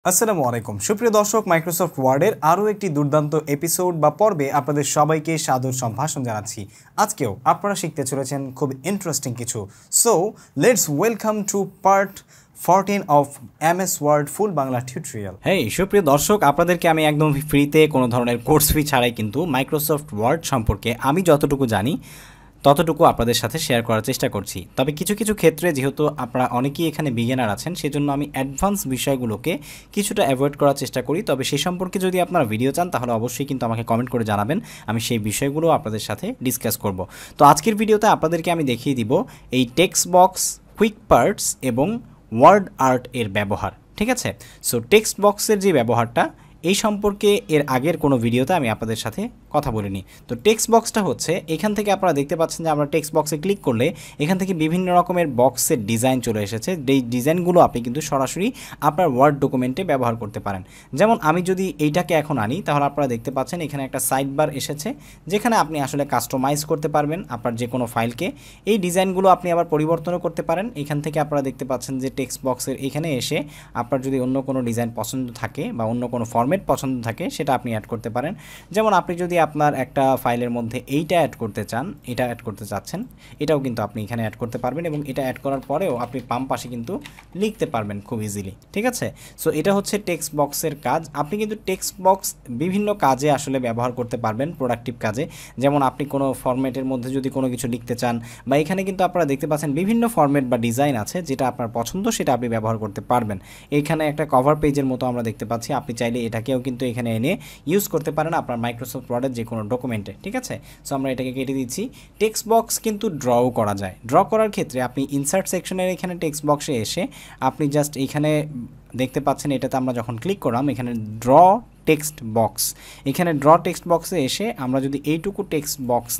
আসসালামু আলাইকুম সুপ্রিয় দর্শক, মাইক্রোসফট ওয়ার্ডের আরও একটি দুর্দান্ত এপিসোড বা পর্বে আপনাদের সবাইকে সাদর সম্ভাষণ জানাচ্ছি। আজকেও আপনারা শিখতে চলেছেন খুব ইন্টারেস্টিং কিছু। So let's welcome to part 14 of MS Word full Bangla tutorial. Hey সুপ্রিয় দর্শক, আপনাদেরকে আমি একদম ফ্রিতে কোনো ধরনের কোর্স ফি ছাড়াই কিন্তু মাইক্রোসফট ওয়ার্ড সম্পর্কে আমি যতটুকু জানি ততটুকু আপনাদের সাথে শেয়ার করার চেষ্টা করছি। তবে কিছু কিছু ক্ষেত্রে যেহেতু আপনারা অনেকেই এখানে বিগিনার আছেন, সেজন্য আমি অ্যাডভান্স বিষয়গুলোকে কিছুটা অ্যাভয়েড করার চেষ্টা করি। তবে সেই সম্পর্কে যদি আপনারা ভিডিও চান তাহলে অবশ্যই কিন্তু আমাকে কমেন্ট করে জানাবেন, আমি সেই বিষয়গুলো আপনাদের সাথে ডিসকাস করব। তো আজকের ভিডিওতে আপনাদেরকে আমি দেখিয়ে দিব এই টেক্সট বক্স, কুইক পার্টস এবং ওয়ার্ড আর্ট এর ব্যবহার। ঠিক আছে, সো টেক্সট বক্সের যে ব্যবহারটা এই সম্পর্কে এর আগের কোনো ভিডিওতে আমি আপনাদের সাথে কথা বলিনি। তো টেক্সট বক্সটা হচ্ছে, এখান থেকে আপনারা দেখতে পাচ্ছেন যে আমরা টেক্সট বক্সে ক্লিক করলে এখান থেকে বিভিন্ন রকমের বক্সের ডিজাইন চলে এসেছে। এই ডিজাইনগুলো আপনি কিন্তু সরাসরি আপনার ওয়ার্ড ডকুমেন্টে ব্যবহার করতে পারেন। যেমন আমি যদি এইটাকে এখন আনি, তাহলে আপনারা দেখতে পাচ্ছেন এখানে একটা সাইড বার এসেছে, যেখানে আপনি আসলে কাস্টমাইজ করতে পারবেন আপনার যে কোনো ফাইলকে। এই ডিজাইনগুলো আপনি আবার পরিবর্তনও করতে পারেন। এখান থেকে আপনারা দেখতে পাচ্ছেন যে টেক্সট বক্সের এখানে এসে আপনার যদি অন্য কোনো ডিজাইন পছন্দ থাকে বা অন্য কোনো ফরম্যাট পছন্দ থাকে, সেটা আপনি অ্যাড করতে পারেন। যেমন আপনি যদি আপনার একটা ফাইলের মধ্যে এইটা অ্যাড করতে চান, এটা অ্যাড করতে চাচ্ছেন, এটাও কিন্তু আপনি এখানে অ্যাড করতে পারবেন এবং এটা অ্যাড করার পরেও আপনি বাম পাশে কিন্তু লিখতে পারবেন খুব ইজিলি। ঠিক আছে, সো এটা হচ্ছে টেক্সট বক্সের কাজ। আপনি কিন্তু টেক্সট বক্স বিভিন্ন কাজে আসলে ব্যবহার করতে পারবেন, প্রোডাক্টিভ কাজে। যেমন আপনি কোনো ফরম্যাটের মধ্যে যদি কোনো কিছু লিখতে চান, বা এখানে কিন্তু আপনারা দেখতে পাচ্ছেন বিভিন্ন ফরম্যাট বা ডিজাইন আছে, যেটা আপনার পছন্দ সেটা আপনি ব্যবহার করতে পারবেন। এখানে একটা কভার পেজের মতো আমরা দেখতে পাচ্ছি, আপনি চাইলে এটাকেও কিন্তু এখানে এনে ইউজ করতে পারেন আপনার মাইক্রোসফট ওয়ার্ডের যে কোনো ডকুমেন্টে। ঠিক আছে, সো আমরা এটাকে কেটে দিচ্ছি। টেক্সট বক্স কিন্তু ড্রও করা যায়। ড্র করার ক্ষেত্রে আপনি ইনসার্ট সেকশনের এখানে টেক্সট বক্সে এসে আপনি জাস্ট এইখানে দেখতে পাচ্ছেন, এটাতে আমরা যখন ক্লিক করলাম এখানে ড্র টেক্সট বক্স, এখানে ড্র টেক্সট বক্সে এসে আমরা যদি এইটুকু টেক্সট বক্স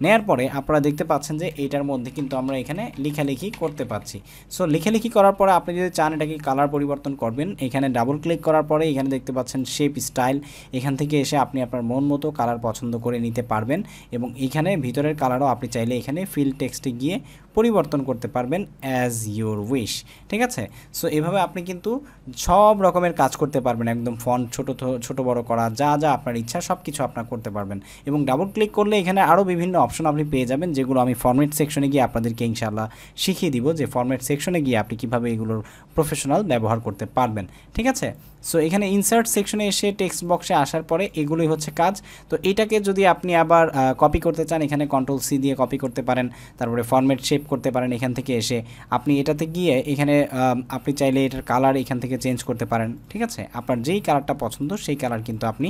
নেওয়ার পরে আপনারা দেখতে পাচ্ছেন যে এইটার মধ্যে কিন্তু আমরা এখানে লেখালেখি করতে পারছি। সো লেখালেখি করার পরে আপনি যদি চান এটাকে কালার পরিবর্তন করবেন, এখানে ডাবল ক্লিক করার পরে এখানে দেখতে পাচ্ছেন শেপ স্টাইল, এখান থেকে এসে আপনি আপনার মন মতো কালার পছন্দ করে নিতে পারবেন এবং এখানে ভিতরের কালারও আপনি চাইলে এখানে ফিল টেক্সটে গিয়ে পরিবর্তন করতে পারবেন অ্যাজ ইউর উইশ। ঠিক আছে, সো এভাবে আপনি কিন্তু সব রকমের কাজ করতে পারবেন, একদম ফন্ট ছোট বড় করা, যা যা আপনার ইচ্ছা সব কিছু আপনার করতে পারবেন। এবং ডাবল ক্লিক করলে এখানে আরও বিভিন্ন অপশন আপনি পেয়ে যাবেন, যেগুলো আমি ফরম্যাট সেকশনে গিয়ে আপনাদেরকে ইনশাআল্লাহ শিখিয়ে দিব, যে ফরম্যাট সেকশনে গিয়ে আপনি কীভাবে এগুলোর প্রফেশনাল ব্যবহার করতে পারবেন। ঠিক আছে, সো এখানে ইনসার্ট সেকশনে এসে টেক্সট বক্সে আসার পরে এগুলোই হচ্ছে কাজ। তো এটাকে যদি আপনি আবার কপি করতে চান, এখানে কন্ট্রোল সি দিয়ে কপি করতে পারেন, তারপরে ফরম্যাট শেপ করতে পারেন। এখান থেকে এসে আপনি এটাতে গিয়ে এখানে আপনি চাইলে এটার কালার এখান থেকে চেঞ্জ করতে পারেন। ঠিক আছে, আপনার যেই কালারটা পছন্দ সেই কালার কিন্তু আপনি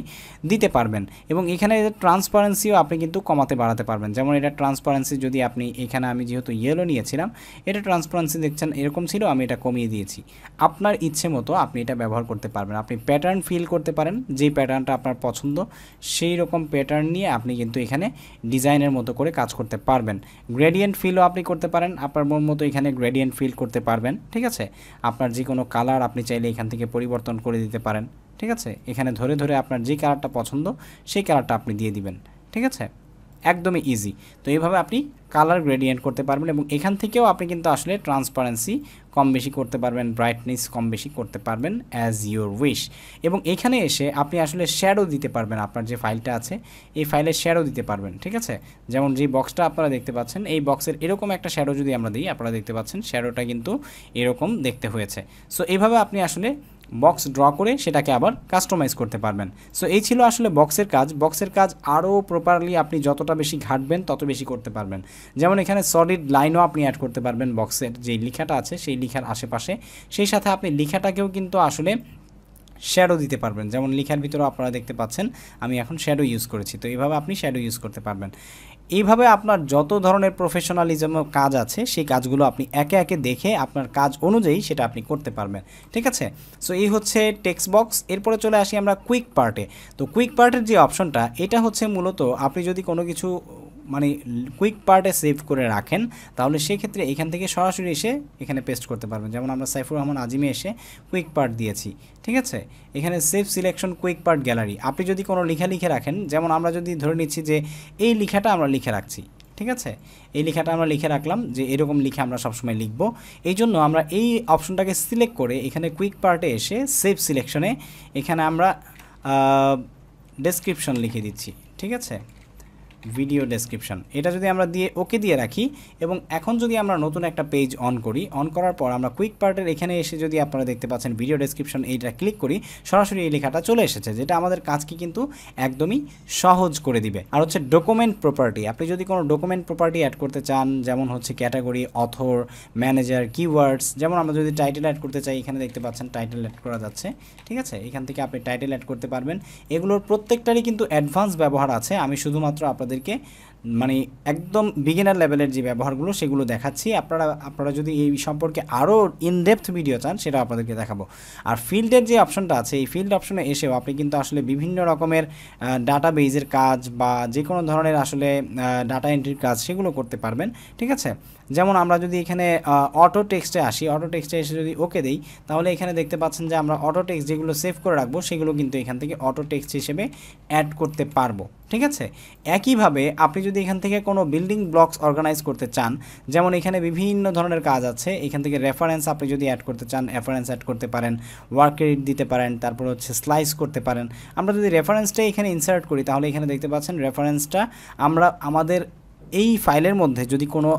দিতে পারবেন। এবং এখানে ট্রান্সপারেন্সিও আপনি কিন্তু কমাতে বাড়াতে পারবেন। যেমন এটা ট্রান্সপারেন্সি যদি আপনি এখানে, আমি যেহেতু ইয়েলো নিয়েছিলাম, এটা ট্রান্সপারেন্সি দেখছেন এরকম ছিল, আমি এটা কমিয়ে দিয়েছি। আপনার ইচ্ছে মতো আপনি এটা ব্যবহার করতে পারবেন। আপনি প্যাটার্ন ফিল করতে পারেন, যেই প্যাটার্নটা আপনার পছন্দ সেই রকম প্যাটার্ন নিয়ে আপনি কিন্তু এখানে ডিজাইনের মতো করে কাজ করতে পারবেন। গ্রেডিয়েন্ট ফিলও আপনি করতে পারেন, আপনার মন মতো এখানে গ্রেডিয়েন্ট ফিল করতে পারবেন। ঠিক আছে, আপনার যে কোনো কালার আপনি চাইলে এখান থেকে পরিবর্তন করে দিতে পারেন। ঠিক আছে, এখানে ধরে ধরে আপনার যে কালারটা পছন্দ সেই কালারটা আপনি দিয়ে দিবেন। ঠিক আছে, একদমই ইজি। তো এইভাবে আপনি কালার গ্রেডিয়েন্ট করতে পারবেন এবং এখান থেকেও আপনি কিন্তু আসলে ট্রান্সপারেন্সি কম বেশি করতে পারবেন, ব্রাইটনেস কম বেশি করতে পারবেন অ্যাজ ইউর উইশ। এবং এখানে এসে আপনি আসলে শ্যাডো দিতে পারবেন, আপনার যে ফাইলটা আছে এই ফাইলের শ্যাডো দিতে পারবেন। ঠিক আছে, যেমন যে বক্সটা আপনারা দেখতে পাচ্ছেন, এই বক্সের এরকম একটা শ্যাডো যদি আমরা দিই, আপনারা দেখতে পাচ্ছেন শ্যাডোটা কিন্তু এরকম দেখতে হয়েছে। সো এইভাবে আপনি আসলে বক্স ড্র করে সেটাকে আবার কাস্টমাইজ করতে পারবেন। সো এই ছিল আসলে বক্সের কাজ। বক্সের কাজ আরও প্রপারলি আপনি যতটা বেশি ঘাটবেন তত বেশি করতে পারবেন। যেমন এখানে সলিড লাইনও আপনি অ্যাড করতে পারবেন বক্সের যেই লেখাটা আছে সেই লেখার আশেপাশে। সেই সাথে আপনি লেখাটাকেও কিন্তু আসলে শ্যাডো দিতে পারবেন। যেমন লেখার ভিতরেও আপনারা দেখতে পাচ্ছেন আমি এখন শ্যাডো ইউজ করেছি, তো এইভাবে আপনি শ্যাডো ইউজ করতে পারবেন। এইভাবে আপনার যত ধরনের প্রফেশনালিজম কাজ আছে সেই কাজগুলো আপনি একে একে দেখে আপনার কাজ অনুযায়ী সেটা আপনি করতে পারবেন। ঠিক আছে, সো এই হচ্ছে টেক্সট বক্স। এরপরে চলে আসি আমরা কুইক পার্টে। তো কুইক পার্টের যে অপশনটা, এটা হচ্ছে মূলত আপনি যদি কোনো কিছু মানে কুইক পার্টে সেভ করে রাখেন, তাহলে সেক্ষেত্রে এখান থেকে সরাসরি এসে এখানে পেস্ট করতে পারবেন। যেমন আমরা সাইফুর রহমান আজিমে এসে কুইক পার্ট দিয়েছি। ঠিক আছে, এখানে save selection quick part gallery, আপনি যদি কোনো লেখা লিখে রাখেন, যেমন আমরা যদি ধরে নিচ্ছি যে এই লেখাটা আমরা লিখে রাখছি, ঠিক আছে, এই লেখাটা আমরা লিখে রাখলাম যে এরকম লিখে আমরা সবসময় লিখব। এই জন্য আমরা এই অপশনটাকে সিলেক্ট করে এখানে কুইক পার্টে এসে সেভ সিলেকশনে এখানে আমরা ডেসক্রিপশন লিখে দিচ্ছি। ঠিক আছে, ভিডিও ডেসক্রিপশন, এটা যদি আমরা দিয়ে ওকে দিয়ে রাখি এবং এখন যদি আমরা নতুন একটা পেজ অন করি, অন করার পর আমরা কুইক পার্টের এখানে এসে যদি আপনারা দেখতে পাচ্ছেন ভিডিও ডেসক্রিপশন, এইটা ক্লিক করি, সরাসরি এই লেখাটা চলে এসেছে, যেটা আমাদের কাজকে কিন্তু একদমই সহজ করে দিবে। আর হচ্ছে ডকুমেন্ট প্রপার্টি, আপনি যদি কোনো ডকুমেন্ট প্রপার্টি অ্যাড করতে চান, যেমন হচ্ছে ক্যাটাগরি, অথর, ম্যানেজার, কিওয়ার্ডস, যেমন আমরা যদি টাইটেল অ্যাড করতে চাই, এখানে দেখতে পাচ্ছেন টাইটেল অ্যাড করা যাচ্ছে। ঠিক আছে, এখান থেকে আপনি টাইটেল অ্যাড করতে পারবেন। এগুলোর প্রত্যেকটারই কিন্তু অ্যাডভান্স ব্যবহার আছে, আমি শুধুমাত্র আপনাদেরকে মানে একদম বিগিনার লেভেলের যে ব্যবহারগুলো সেগুলো দেখাচ্ছি। আপনারা যদি এই সম্পর্কে আরও ইনডেপথ ভিডিও চান সেটা আপনাদেরকে দেখাবো। আর ফিল্ডের যে অপশনটা আছে, এই ফিল্ড অপশনে এসেও আপনি কিন্তু আসলে বিভিন্ন রকমের ডাটা বেজের কাজ বা যে কোনো ধরনের আসলে ডাটা এন্ট্রির কাজ সেগুলো করতে পারবেন। ঠিক আছে, যেমন আমরা যদি এখানে অটো টেক্সটে আসি, অটো টেক্সটে এসে যদি ওকে দিই, তাহলে এখানে দেখতে পাচ্ছেন যে আমরা অটো টেক্সট যেগুলো সেভ করে রাখবো সেগুলো কিন্তু এখান থেকে অটো টেক্সট হিসেবে অ্যাড করতে পারবো। ঠিক আছে, একইভাবে আপনি যদি এখান থেকে কোনো বিল্ডিং ব্লকস অর্গানাইজ করতে চান, যেমন এখানে বিভিন্ন ধরনের কাজ আছে, এখান থেকে রেফারেন্স আপনি যদি অ্যাড করতে চান রেফারেন্স অ্যাড করতে পারেন, ওয়ার্ক ক্রেডিট দিতে পারেন, তারপর হচ্ছে স্লাইস করতে পারেন। আমরা যদি রেফারেন্সটা এখানে ইনসার্ট করি, তাহলে এখানে দেখতে পাচ্ছেন রেফারেন্সটা আমরা আমাদের এই ফাইলের মধ্যে যদি কোনো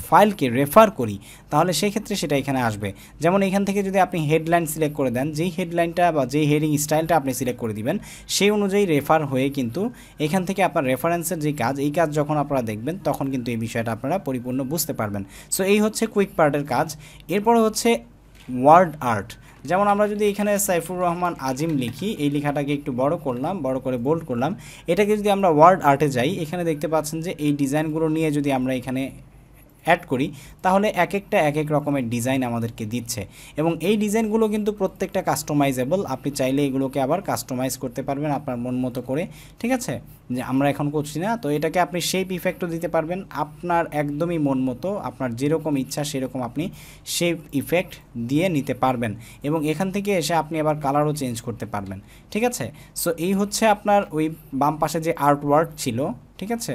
ফাইলকে রেফার করি তাহলে সেই ক্ষেত্রে সেটা এখানে আসবে। যেমন এখান থেকে যদি আপনি হেডলাইন সিলেক্ট করে দেন, যেই হেডলাইনটা বা যেই হেডিং স্টাইলটা আপনি সিলেক্ট করে দিবেন সেই অনুযায়ী রেফার হয়ে কিন্তু এখান থেকে আপনার রেফারেন্সের যে কাজ, এই কাজ যখন আপনারা দেখবেন তখন কিন্তু এই বিষয়টা আপনারা পরিপূর্ণ বুঝতে পারবেন। সো এই হচ্ছে কুইক পার্টের কাজ। এরপরে হচ্ছে ওয়ার্ড আর্ট, যেমন আমরা যদি এখানে সাইফুর রহমান আজিম লিখি, এই লেখাটাকে একটু বড় করলাম, বড় করে বোল্ড করলাম, এটাকে যদি আমরা ওয়ার্ড আর্টে যাই, এখানে দেখতে পাচ্ছেন যে এই ডিজাইনগুলো নিয়ে যদি আমরা এখানে অ্যাড করি তাহলে এক একটা এক এক রকমের ডিজাইন আমাদেরকে দিচ্ছে এবং এই ডিজাইনগুলো কিন্তু প্রত্যেকটা কাস্টমাইজেবল। আপনি চাইলে এগুলোকে আবার কাস্টমাইজ করতে পারবেন আপনার মন মতো করে। ঠিক আছে, যে আমরা এখন করছি না, তো এটাকে আপনি শেপ ইফেক্টও দিতে পারবেন আপনার একদমই মন মতো, আপনার যেরকম ইচ্ছা সেরকম আপনি শেপ ইফেক্ট দিয়ে নিতে পারবেন এবং এখান থেকে এসে আপনি আবার কালারও চেঞ্জ করতে পারবেন। ঠিক আছে, সো এই হচ্ছে আপনার ওই বাম পাশে যে আর্ট ওয়ার্ক ছিল, ঠিক আছে,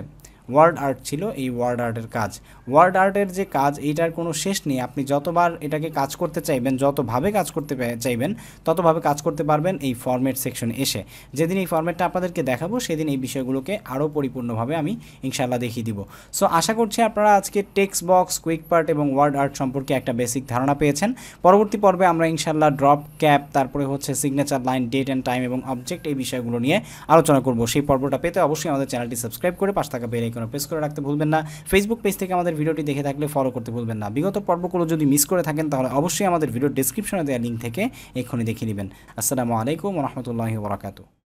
ওয়ার্ড আর্ট ছিল, এই ওয়ার্ড আর্টের কাজ। ওয়ার্ড আর্টের যে কাজ, এইটার কোনো শেষ নেই। আপনি যতবার এটাকে কাজ করতে চাইবেন, যতভাবে কাজ করতে চাইবেন ততভাবে কাজ করতে পারবেন এই ফরম্যাট সেকশনে এসে। যেদিন এই ফরম্যাটটা আপনাদেরকে দেখাবো সেদিন এই বিষয়গুলোকে আরও পরিপূর্ণভাবে আমি ইনশাআল্লাহ দেখিয়ে দিব। সো আশা করছি আপনারা আজকে টেক্সট বক্স, কুইক পার্ট এবং ওয়ার্ড আর্ট সম্পর্কে একটা বেসিক ধারণা পেয়েছেন। পরবর্তী পর্বে আমরা ইনশাআল্লাহ ড্রপ ক্যাপ, তারপরে হচ্ছে signature line, date and time এবং অবজেক্ট, এই বিষয়গুলো নিয়ে আলোচনা করব। সেই পর্বটা পেতে অবশ্যই আমাদের চ্যানেলটি সাবস্ক্রাইব করে পাশে থাকা বেল আইকনে প্রেস করে রাখতে ভুলবেন না। ফেসবুক পেজ থেকে আমাদের ভিডিওটি দেখে থাকলে ফলো করতে ভুলবেন না। বিগত পর্বগুলো যদি মিস করে থাকেন তাহলে অবশ্যই আমাদের ভিডিও ডেসক্রিপশনে দেওয়া লিঙ্ক থেকে এক্ষুনি দেখে নেবেন। আসসালামু আলাইকুম ওয়া রাহমাতুল্লাহি ওয়া বারাকাতুহু।